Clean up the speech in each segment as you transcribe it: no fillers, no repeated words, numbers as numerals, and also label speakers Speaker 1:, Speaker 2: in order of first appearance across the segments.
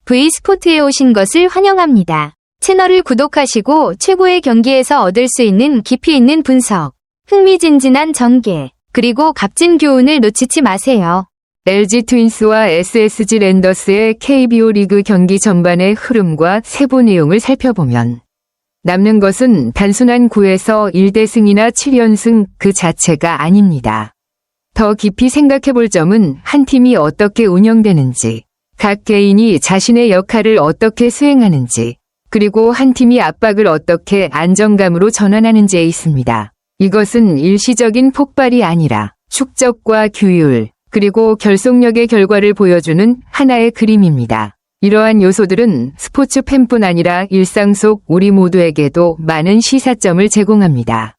Speaker 1: V스포트에 오신 것을 환영합니다. 채널을 구독하시고 최고의 경기에서 얻을 수 있는 깊이 있는 분석, 흥미진진한 전개, 그리고 값진 교훈을 놓치지 마세요.
Speaker 2: LG 트윈스와 SSG 랜더스의 KBO 리그 경기 전반의 흐름과 세부 내용을 살펴보면 남는 것은 단순한 9에서 1대 승이나 7연승 그 자체가 아닙니다. 더 깊이 생각해볼 점은 한 팀이 어떻게 운영되는지, 각 개인이 자신의 역할을 어떻게 수행하는지, 그리고 한 팀이 압박을 어떻게 안정감으로 전환하는지에 있습니다. 이것은 일시적인 폭발이 아니라 축적과 규율, 그리고 결속력의 결과를 보여주는 하나의 그림입니다. 이러한 요소들은 스포츠 팬뿐 아니라 일상 속 우리 모두에게도 많은 시사점을 제공합니다.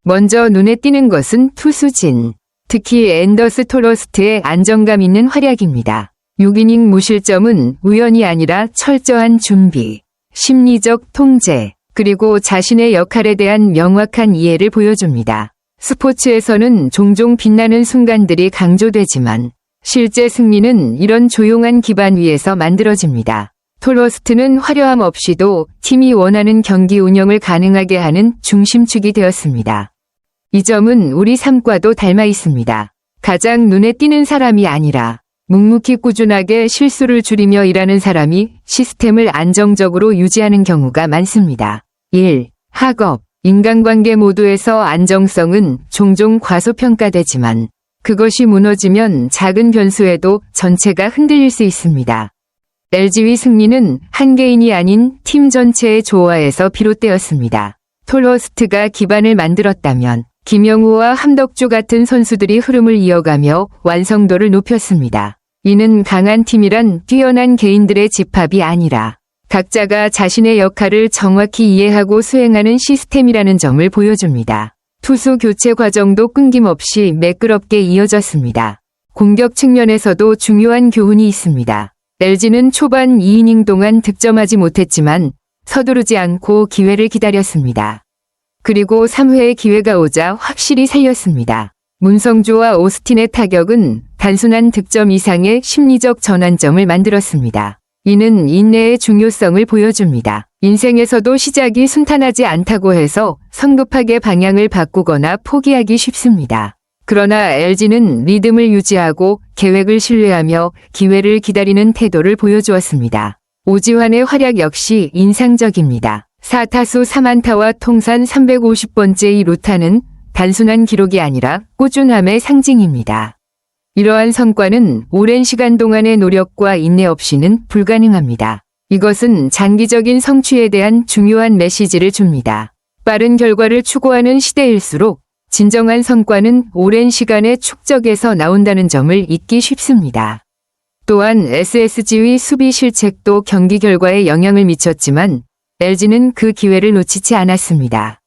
Speaker 2: 먼저 눈에 띄는 것은 투수진, 특히 앤더스 토러스트의 안정감 있는 활약입니다. 6이닝 무실점은 우연이 아니라 철저한 준비, 심리적 통제, 그리고 자신의 역할에 대한 명확한 이해를 보여줍니다. 스포츠에서는 종종 빛나는 순간들이 강조되지만 실제 승리는 이런 조용한 기반 위에서 만들어집니다. 토러스트는 화려함 없이도 팀이 원하는 경기 운영을 가능하게 하는 중심축이 되었습니다. 이 점은 우리 삶과도 닮아 있습니다. 가장 눈에 띄는 사람이 아니라 묵묵히 꾸준하게 실수를 줄이며 일하는 사람이 시스템을 안정적으로 유지하는 경우가 많습니다. 1. 학업, 인간관계 모두에서 안정성은 종종 과소평가되지만 그것이 무너지면 작은 변수에도 전체가 흔들릴 수 있습니다. LG의 승리는 한 개인이 아닌 팀 전체의 조화에서 비롯되었습니다. 토러스트가 기반을 만들었다면 김영우와 함덕주 같은 선수들이 흐름을 이어가며 완성도를 높였습니다. 이는 강한 팀이란 뛰어난 개인들의 집합이 아니라 각자가 자신의 역할을 정확히 이해하고 수행하는 시스템이라는 점을 보여줍니다. 투수 교체 과정도 끊김없이 매끄럽게 이어졌습니다. 공격 측면에서도 중요한 교훈이 있습니다. LG는 초반 2이닝 동안 득점하지 못했지만 서두르지 않고 기회를 기다렸습니다. 그리고 3회에 기회가 오자 확실히 살렸습니다. 문성주와 오스틴의 타격은 단순한 득점 이상의 심리적 전환점을 만들었습니다. 이는 인내의 중요성을 보여줍니다. 인생에서도 시작이 순탄하지 않다고 해서 성급하게 방향을 바꾸거나 포기하기 쉽습니다. 그러나 LG는 리듬을 유지하고 계획을 신뢰하며 기회를 기다리는 태도를 보여주었습니다. 오지환의 활약 역시 인상적입니다. 4타수 3안타와 통산 350번째 이 루타는 단순한 기록이 아니라 꾸준함의 상징입니다. 이러한 성과는 오랜 시간 동안의 노력과 인내 없이는 불가능합니다. 이것은 장기적인 성취에 대한 중요한 메시지를 줍니다. 빠른 결과를 추구하는 시대일수록 진정한 성과는 오랜 시간의 축적에서 나온다는 점을 잊기 쉽습니다. 또한 SSG의 수비 실책도 경기 결과에 영향을 미쳤지만 LG는 그 기회를 놓치지 않았습니다.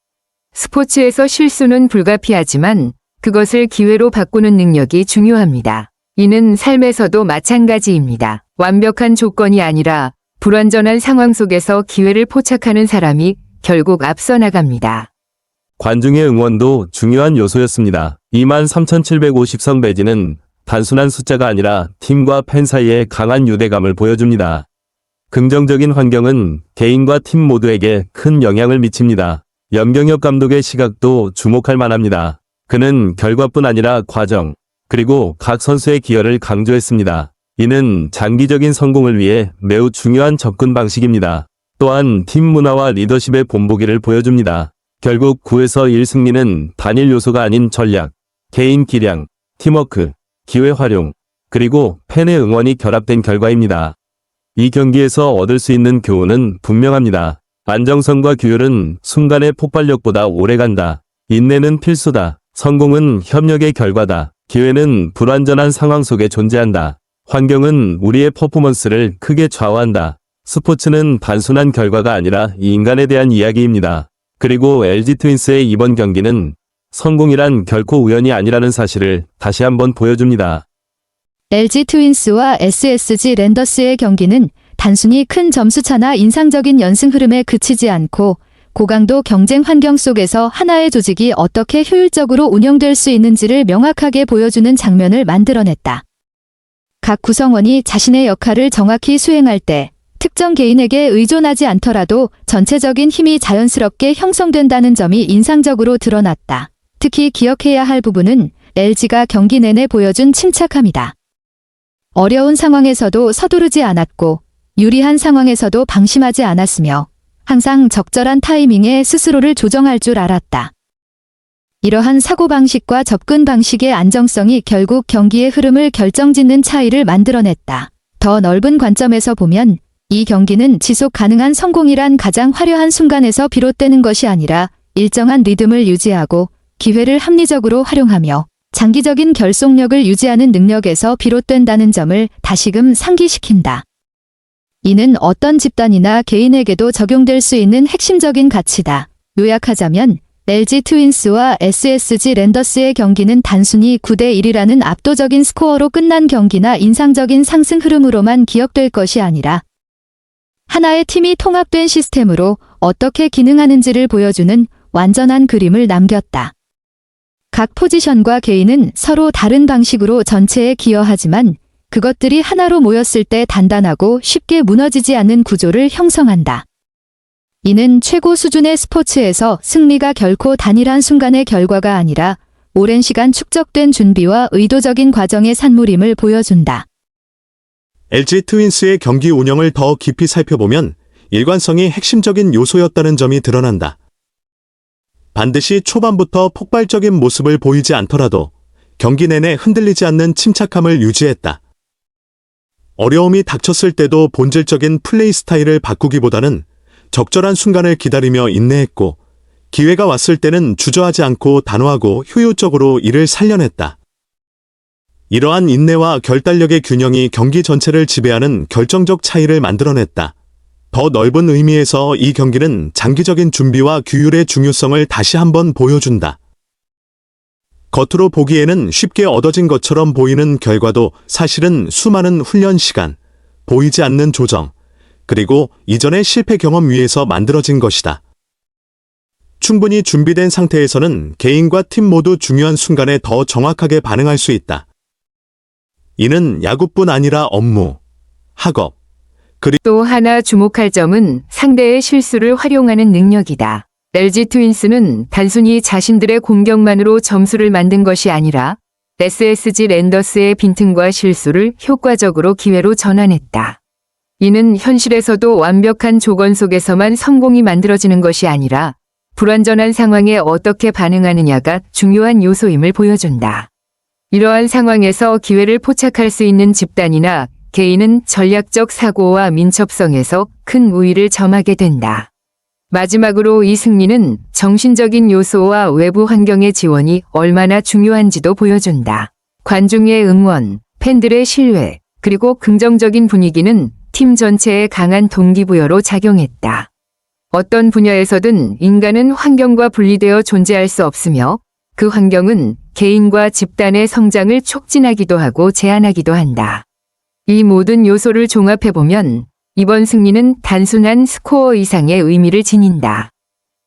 Speaker 2: 스포츠에서 실수는 불가피하지만 그것을 기회로 바꾸는 능력이 중요합니다. 이는 삶에서도 마찬가지입니다. 완벽한 조건이 아니라 불완전한 상황 속에서 기회를 포착하는 사람이 결국 앞서 나갑니다.
Speaker 3: 관중의 응원도 중요한 요소였습니다. 23,750성 매진은 단순한 숫자가 아니라 팀과 팬 사이의 강한 유대감을 보여줍니다. 긍정적인 환경은 개인과 팀 모두에게 큰 영향을 미칩니다. 염경엽 감독의 시각도 주목할 만합니다. 그는 결과뿐 아니라 과정, 그리고 각 선수의 기여를 강조했습니다. 이는 장기적인 성공을 위해 매우 중요한 접근 방식입니다. 또한 팀 문화와 리더십의 본보기를 보여줍니다. 결국 9에서 1 승리는 단일 요소가 아닌 전략, 개인 기량, 팀워크, 기회 활용, 그리고 팬의 응원이 결합된 결과입니다. 이 경기에서 얻을 수 있는 교훈은 분명합니다. 안정성과 규율은 순간의 폭발력보다 오래간다. 인내는 필수다. 성공은 협력의 결과다. 기회는 불완전한 상황 속에 존재한다. 환경은 우리의 퍼포먼스를 크게 좌우한다. 스포츠는 단순한 결과가 아니라 이 인간에 대한 이야기입니다. 그리고 LG 트윈스의 이번 경기는 성공이란 결코 우연이 아니라는 사실을 다시 한번 보여줍니다.
Speaker 4: LG 트윈스와 SSG 랜더스의 경기는 단순히 큰 점수차나 인상적인 연승 흐름에 그치지 않고 고강도 경쟁 환경 속에서 하나의 조직이 어떻게 효율적으로 운영될 수 있는지를 명확하게 보여주는 장면을 만들어냈다. 각 구성원이 자신의 역할을 정확히 수행할 때 특정 개인에게 의존하지 않더라도 전체적인 힘이 자연스럽게 형성된다는 점이 인상적으로 드러났다. 특히 기억해야 할 부분은 LG가 경기 내내 보여준 침착함이다. 어려운 상황에서도 서두르지 않았고 유리한 상황에서도 방심하지 않았으며 항상 적절한 타이밍에 스스로를 조정할 줄 알았다. 이러한 사고방식과 접근 방식의 안정성이 결국 경기의 흐름을 결정짓는 차이를 만들어냈다. 더 넓은 관점에서 보면 이 경기는 지속 가능한 성공이란 가장 화려한 순간에서 비롯되는 것이 아니라 일정한 리듬을 유지하고 기회를 합리적으로 활용하며 장기적인 결속력을 유지하는 능력에서 비롯된다는 점을 다시금 상기시킨다. 이는 어떤 집단이나 개인에게도 적용될 수 있는 핵심적인 가치다. 요약하자면 LG 트윈스와 SSG 랜더스의 경기는 단순히 9대1이라는 압도적인 스코어로 끝난 경기나 인상적인 상승 흐름으로만 기억될 것이 아니라 하나의 팀이 통합된 시스템으로 어떻게 기능하는지를 보여주는 완전한 그림을 남겼다. 각 포지션과 개인은 서로 다른 방식으로 전체에 기여하지만 그것들이 하나로 모였을 때 단단하고 쉽게 무너지지 않는 구조를 형성한다. 이는 최고 수준의 스포츠에서 승리가 결코 단일한 순간의 결과가 아니라 오랜 시간 축적된 준비와 의도적인 과정의 산물임을 보여준다.
Speaker 5: LG 트윈스의 경기 운영을 더 깊이 살펴보면 일관성이 핵심적인 요소였다는 점이 드러난다. 반드시 초반부터 폭발적인 모습을 보이지 않더라도 경기 내내 흔들리지 않는 침착함을 유지했다. 어려움이 닥쳤을 때도 본질적인 플레이 스타일을 바꾸기보다는 적절한 순간을 기다리며 인내했고 기회가 왔을 때는 주저하지 않고 단호하고 효율적으로 이를 살려냈다. 이러한 인내와 결단력의 균형이 경기 전체를 지배하는 결정적 차이를 만들어냈다. 더 넓은 의미에서 이 경기는 장기적인 준비와 규율의 중요성을 다시 한번 보여준다. 겉으로 보기에는 쉽게 얻어진 것처럼 보이는 결과도 사실은 수많은 훈련 시간, 보이지 않는 조정, 그리고 이전의 실패 경험 위에서 만들어진 것이다. 충분히 준비된 상태에서는 개인과 팀 모두 중요한 순간에 더 정확하게 반응할 수 있다. 이는 야구뿐 아니라 업무, 학업,
Speaker 2: 또 하나 주목할 점은 상대의 실수를 활용하는 능력이다. LG 트윈스는 단순히 자신들의 공격만으로 점수를 만든 것이 아니라 SSG 랜더스의 빈틈과 실수를 효과적으로 기회로 전환했다. 이는 현실에서도 완벽한 조건 속에서만 성공이 만들어지는 것이 아니라 불완전한 상황에 어떻게 반응하느냐가 중요한 요소임을 보여준다. 이러한 상황에서 기회를 포착할 수 있는 집단이나 개인은 전략적 사고와 민첩성에서 큰 우위를 점하게 된다. 마지막으로 이 승리는 정신적인 요소와 외부 환경의 지원이 얼마나 중요한지도 보여준다. 관중의 응원, 팬들의 신뢰, 그리고 긍정적인 분위기는 팀 전체에 강한 동기부여로 작용했다. 어떤 분야에서든 인간은 환경과 분리되어 존재할 수 없으며 그 환경은 개인과 집단의 성장을 촉진하기도 하고 제한하기도 한다. 이 모든 요소를 종합해보면 이번 승리는 단순한 스코어 이상의 의미를 지닌다.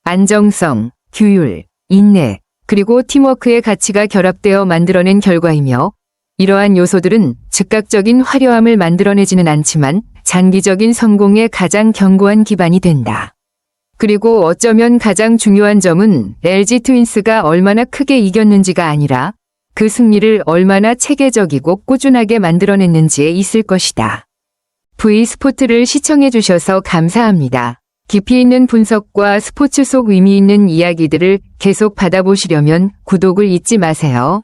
Speaker 2: 안정성, 규율, 인내, 그리고 팀워크의 가치가 결합되어 만들어낸 결과이며 이러한 요소들은 즉각적인 화려함을 만들어내지는 않지만 장기적인 성공의 가장 견고한 기반이 된다. 그리고 어쩌면 가장 중요한 점은 LG 트윈스가 얼마나 크게 이겼는지가 아니라 그 승리를 얼마나 체계적이고 꾸준하게 만들어냈는지에 있을 것이다. V스포트를 시청해주셔서 감사합니다. 깊이 있는 분석과 스포츠 속 의미 있는 이야기들을 계속 받아보시려면 구독을 잊지 마세요.